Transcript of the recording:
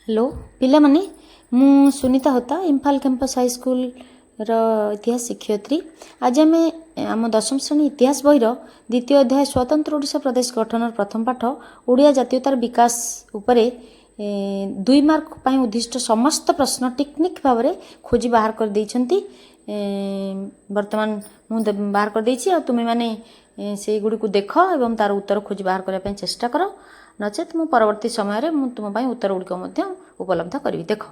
Hello पिलामाने मु सुनीता होता Imphal campus high school रो इतिहास शिक्षयित्री। आज आम आम दशम श्रेणी इतिहास बहिर द्वितीय अध्याय स्वतंत्र ओडिशा प्रदेश गठन प्रथम पाठ ओडिया जातीयतार विकास उपरे 2 मार्क पाई उद्दिष्ट समस्त प्रश्न टेक्निक भाव में खोजी बाहर कर देइछंती। वर्तमान मु बाहर कर देइछि आ तुमे माने से गुडी को देख एवं तार उत्तर खोजी बाहर करने चेष्टा कर नचेत मु परवर्ती समय रे मु तुम उत्तर गुड़िक उपलब्ध करी देख।